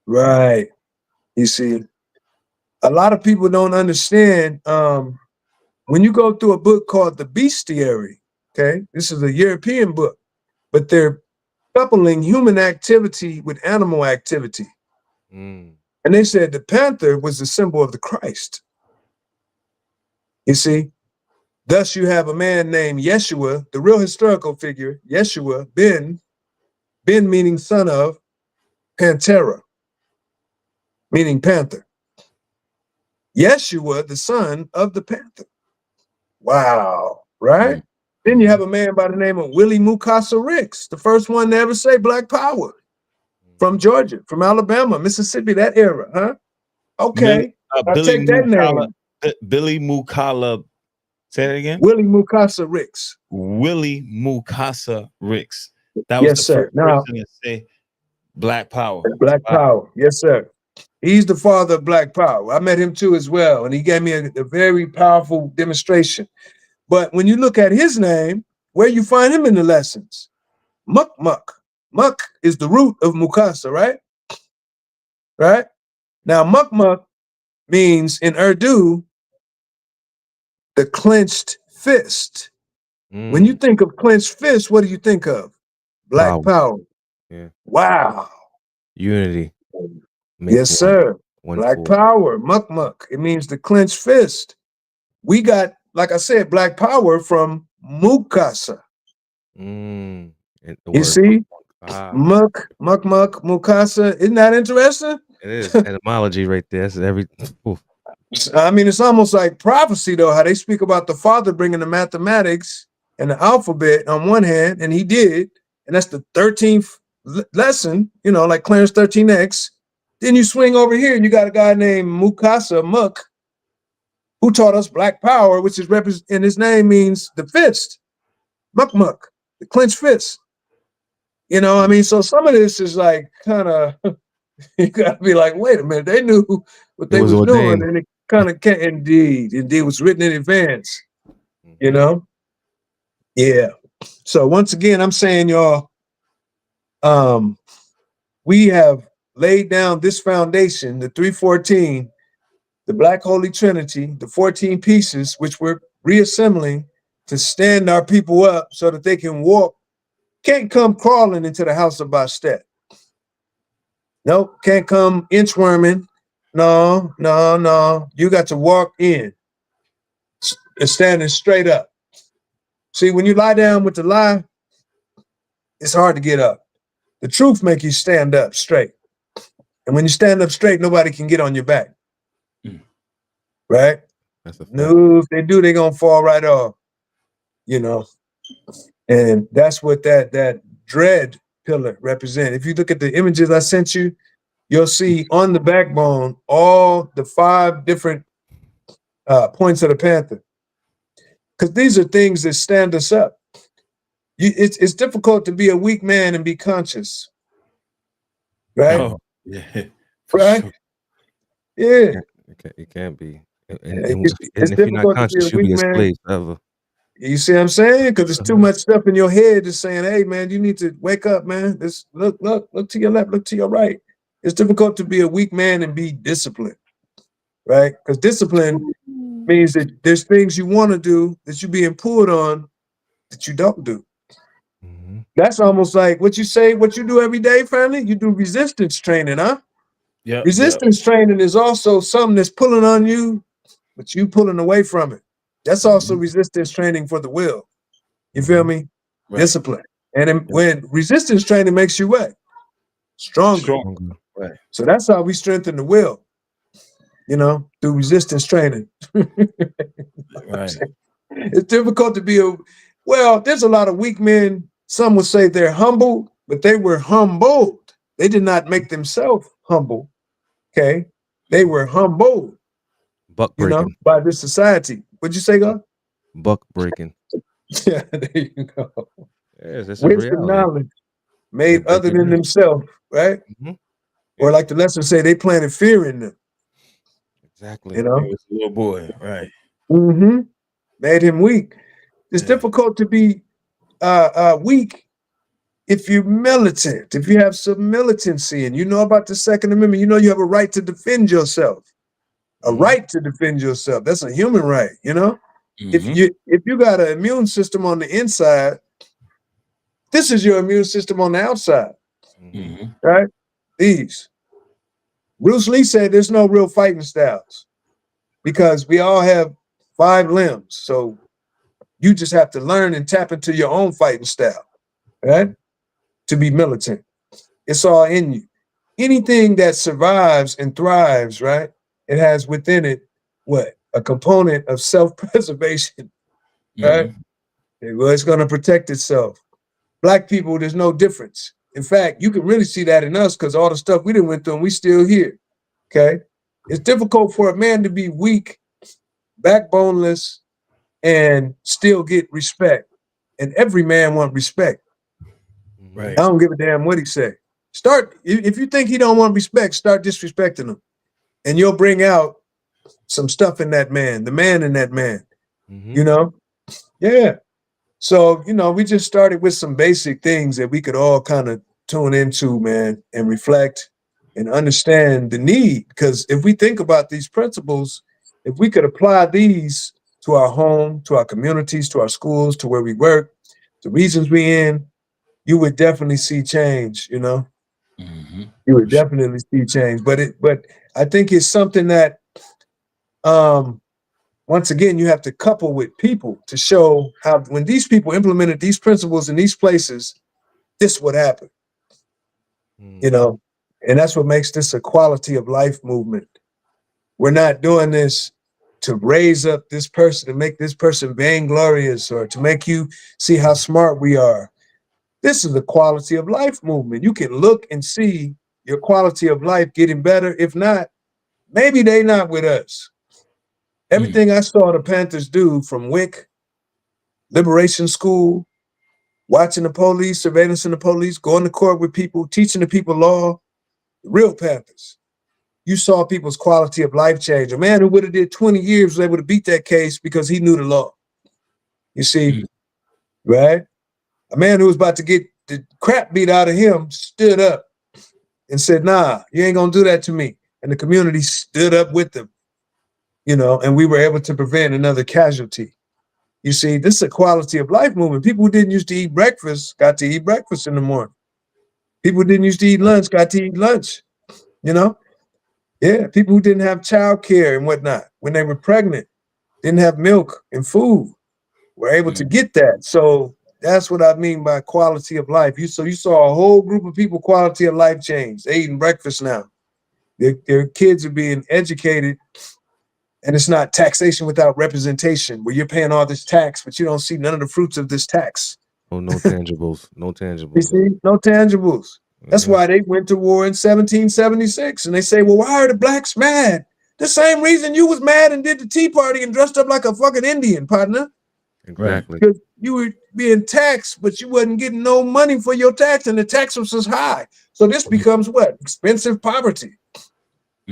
Right. You see. A lot of people don't understand. When you go through a book called The Bestiary, okay, this is a European book, but they're coupling human activity with animal activity. Mm. And they said the panther was the symbol of the Christ. You see, thus you have a man named Yeshua, the real historical figure, Yeshua, Ben meaning son of, Pantera, meaning panther. Yeshua, the son of the panther. Wow, right? Mm. Then you have a man by the name of Willie Mukasa Ricks, the first one to ever say Black Power, from Georgia, from Alabama, Mississippi, that era, huh? Okay, I'll Billy take that Mukala, name. Billy Mukala. Say it again. Willie Mukasa Ricks. Willie Mukasa Ricks. That was Yes, the sir. first Now, person to say Black Power. Black Wow. Power. Yes, sir. He's the father of Black Power. I met him too as well, and he gave me a very powerful demonstration. But when you look at his name, where you find him in the lessons, Muk Muk. Muk is the root of Mukasa, right? Right? Now, Muk Muk means in Urdu, the clenched fist. When you think of clenched fist, what do you think of? Black Power. Yeah. Wow. Unity. Yes, sir. Black force. Power, Muk Muk. It means the clenched fist. We got, like I said, Black Power from Mukasa. And the You word see? Muk. Muk Muk, Mukasa. Isn't that interesting? It is etymology right there. That's every. Oof. I mean, it's almost like prophecy, though, how they speak about the Father bringing the mathematics and the alphabet on one hand, and he did, and that's the 13th lesson, you know, like Clarence 13X. Then you swing over here, and you got a guy named Mukasa Muk, who taught us Black Power, which is and his name means the fist, Muk Muk, the clenched fist. You know, I mean, so some of this is like kind of, you gotta be like, wait a minute, they knew what they was doing, and it kind of can't, indeed, was written in advance, you know? Yeah. So once again, I'm saying, y'all, we have laid down this foundation, the 314, the Black Holy Trinity, the 14 pieces, which we're reassembling to stand our people up so that they can walk, can't come crawling into the House of Bastet. Nope, can't come inchworming. No, no, no. You got to walk in and standing straight up. See, when you lie down with the lie, it's hard to get up. The truth make you stand up straight. And when you stand up straight, nobody can get on your back. Right? That's a fact. No, if they do, they're gonna fall right off. You know. And that's what that dread pillar represents. If you look at the images I sent you, you'll see on the backbone all the 5 different points of the panther. Because these are things that stand us up. It's difficult to be a weak man and be conscious. Right? Oh, yeah. Right? Sure. Yeah. It can be. And It's if you're not difficult to be conscious, a you'll weak be a man. slave forever. You see what I'm saying? Because there's too much stuff in your head just saying, hey, man, you need to wake up, man. Look to your left, look to your right. It's difficult to be a weak man and be disciplined, right? Because discipline means that there's things you want to do that you're being pulled on that you don't do. That's almost like what you say, what you do every day, family. You do resistance training, huh? Yeah. Resistance training is also something that's pulling on you, but you pulling away from it. That's also resistance training for the will. You feel me? Right. Discipline. And when resistance training makes you what? Stronger. Right. So that's how we strengthen the will, you know, through resistance training. Right. It's difficult to be there's a lot of weak men. Some would say they're humble, but they were humbled. They did not make themselves humble. Okay. They were humbled, Buck breaking. by this society. What'd you say, God? Buck breaking. Yeah, there you go. Yes, that's a Wisdom, reality. knowledge made other than themselves, right? Or like the lesson say, they planted fear in them. Exactly. You know, It was a little boy, right? Made him weak. It's difficult to be weak if you're militant, if you have some militancy and you know about the Second Amendment, you know you have a right to defend yourself. a right to defend yourself. That's a human right, you know? If you got an immune system on the inside, this is your immune system on the outside, right? These. Bruce Lee said there's no real fighting styles because we all have 5 limbs. So you just have to learn and tap into your own fighting style, right? To be militant. It's all in you. Anything that survives and thrives, right? It has within it what? A component of self-preservation, right? Well, it's going to protect itself. Black people, there's no difference. In fact, you can really see that in us because all the stuff we done went through and we still here, okay? It's difficult for a man to be weak, backboneless, and still get respect. And every man wants respect. Right. I don't give a damn what he say. Start, if you think he don't want respect, start disrespecting him. And you'll bring out some stuff in that man, the man in that man, you know? Yeah. So, you know, we just started with some basic things that we could all kind of tune into, man, and reflect and understand the need. Because if we think about these principles, if we could apply these to our home, to our communities, to our schools, to where we work, the regions we in, you would definitely see change, you know? You would definitely see change. But I think it's something that once again, you have to couple with people to show how when these people implemented these principles in these places, this would happen. You know, and that's what makes this a quality of life movement. We're not doing this to raise up this person, to make this person vainglorious or to make you see how smart we are. This is a quality of life movement. You can look and see your quality of life getting better. If not, maybe they not with us. Everything I saw the Panthers do from WIC, Liberation School, watching the police, surveillance in the police, going to court with people, teaching the people law, the real Panthers. You saw people's quality of life change. A man who would have did 20 years was able to beat that case because he knew the law. You see, right? A man who was about to get the crap beat out of him stood up and said, nah, you ain't gonna do that to me. And the community stood up with them, you know, and we were able to prevent another casualty. You see, this is a quality of life movement. People who didn't used to eat breakfast got to eat breakfast in the morning. People who didn't used to eat lunch got to eat lunch, you know? Yeah, people who didn't have child care and whatnot, when they were pregnant, didn't have milk and food, were able to get that. So that's what I mean by quality of life. You saw a whole group of people, quality of life change. They eating breakfast now. Their kids are being educated, and it's not taxation without representation, where you're paying all this tax, but you don't see none of the fruits of this tax. Oh, no tangibles, no tangibles. You see, no tangibles. That's why they went to war in 1776. And they say, well, why are the blacks mad? The same reason you was mad and did the Tea Party and dressed up like a fucking Indian, partner. Exactly. Because you were being taxed, but you wasn't getting no money for your tax, and the tax was high. So this becomes what? Expensive poverty.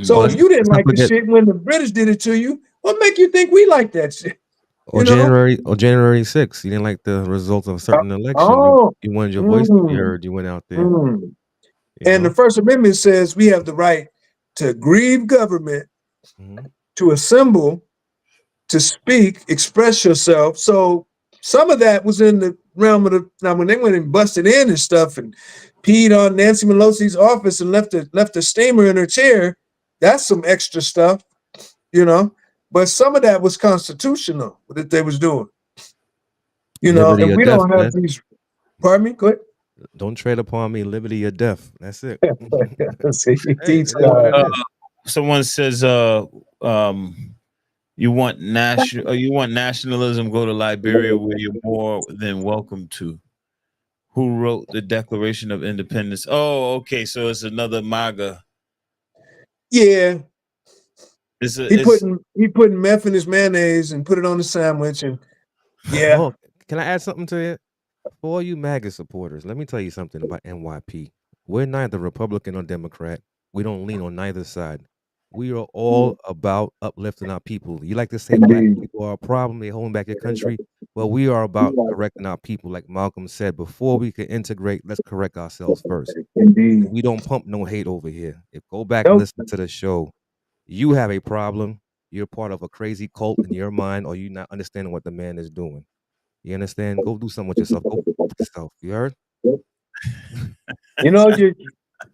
So if you didn't like the shit when the British did it to you, what make you think we like that shit? Or January 6th, you didn't like the results of a certain election. You wanted your voice to be heard. You went out there. And the First Amendment says we have the right to grieve government, to assemble, to speak, express yourself. So some of that was in the realm of now when they went and busted in and stuff and peed on Nancy Pelosi's office and left a steamer in her chair, that's some extra stuff, you know. But some of that was constitutional that they was doing, you know. And we don't have these. Pardon me. Go ahead. Don't tread upon me, liberty or death. That's it. Someone says, you want nationalism? Go to Liberia, where you're more than welcome to. Who wrote the Declaration of Independence? Oh, okay, so it's another MAGA. Yeah. He put meth in his mayonnaise and put it on the sandwich, and yeah. Oh, can I add something to it? For all you MAGA supporters, let me tell you something about NYP. We're neither Republican or Democrat. We don't lean on neither side. We are all about uplifting our people. You like to say black people are a problem, they're holding back your country. Well, we are about correcting our people. Like Malcolm said, before we can integrate, let's correct ourselves first. Indeed. We don't pump no hate over here. Go back and listen to the show. You have a problem. You're part of a crazy cult in your mind, or you not understanding what the man is doing. You understand? Go do something with yourself. Go with yourself. You heard? You know,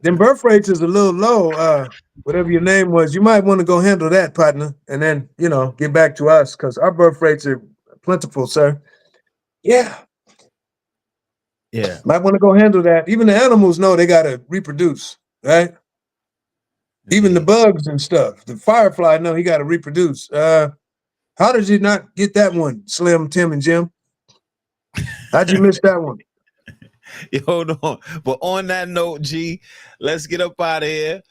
them birth rates is a little low. Whatever your name was, you might want to go handle that, partner, and then, you know, get back to us, because our birth rates are plentiful, sir. Yeah. Yeah. Might want to go handle that. Even the animals know they got to reproduce, right? Even the bugs and stuff. The firefly know he got to reproduce. How did you not get that one, Slim, Tim, and Jim? How'd you miss that one? Hold on. But on that note, G, let's get up out of here.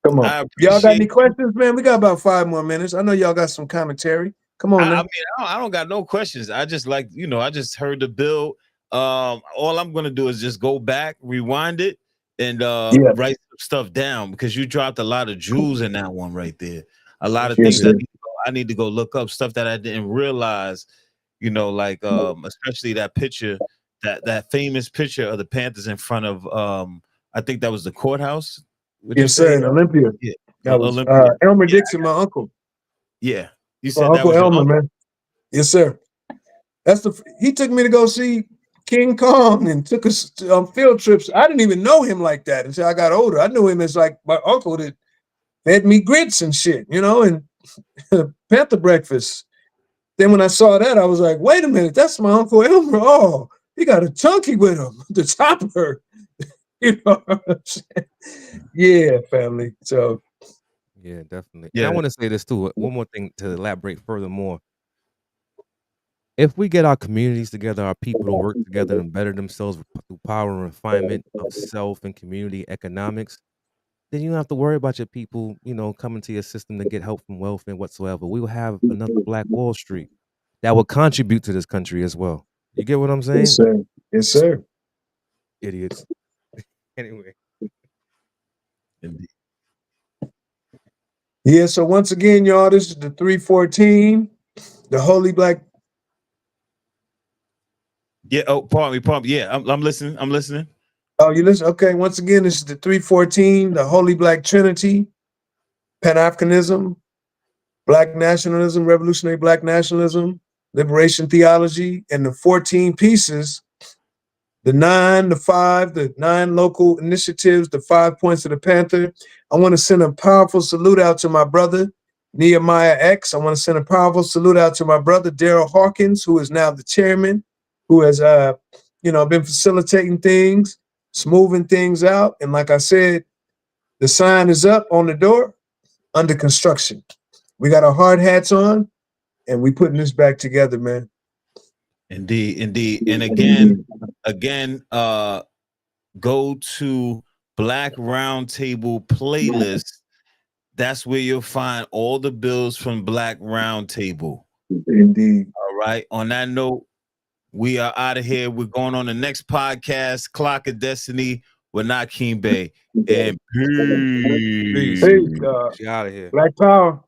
Come on. Y'all got any questions, man? We got about 5 more minutes. I know y'all got some commentary. Come on, I mean, I don't got no questions. I just like, you know, I just heard the bill. All I'm gonna do is just go back, rewind it, and write some stuff down, because you dropped a lot of jewels in that one right there. A lot of things that I need to go look up, stuff that I didn't realize, you know, like especially that picture, that famous picture of the Panthers in front of I think that was the courthouse. Yes, sir, in Olympia. Yeah. That was Elmer Dixon, my uncle. Yeah. You said that was your uncle, man. Yes, sir. He took me to go see King Kong and took us on field trips. I didn't even know him like that until I got older. I knew him as like my uncle that fed me grits and shit, you know, and Panther breakfast. Then when I saw that, I was like, wait a minute, that's my Uncle Elmer. Oh, he got a chunky with him, the chopper. You know what I'm saying? Yeah, family. So yeah, definitely. Yeah. And I want to say this too. One more thing to elaborate furthermore. If we get our communities together, our people to work together and better themselves through power and refinement of self and community economics, then you don't have to worry about your people, you know, coming to your system to get help from wealth and whatsoever. We will have another Black Wall Street that will contribute to this country as well. You get what I'm saying? Yes, sir. Yes, sir. Idiots. Anyway. Indeed. Yeah, so once again, y'all, this is the 314, the Holy Black. Yeah, oh, pardon me. Yeah, I'm listening. I'm listening. Oh, you listen? Okay, once again, this is the 314, the Holy Black Trinity, Pan-Africanism, Black Nationalism, Revolutionary Black Nationalism, Liberation Theology, and the 14 pieces, the 9 local initiatives, the 5 points of the Panther. I want to send a powerful salute out to my brother, Nehemiah X. I want to send a powerful salute out to my brother, Daryl Hawkins, who is now the chairman, who has, been facilitating things, smoothing things out. And like I said, the sign is up on the door, under construction. We got our hard hats on, and we putting this back together, man. Indeed. And again, go to Black Roundtable playlist. That's where you'll find all the bills from Black Roundtable. Indeed. All right. On that note, we are out of here. We're going on the next podcast, Clock of Destiny with Nakeem Bey. And peace. Peace. Out of here. Black Power.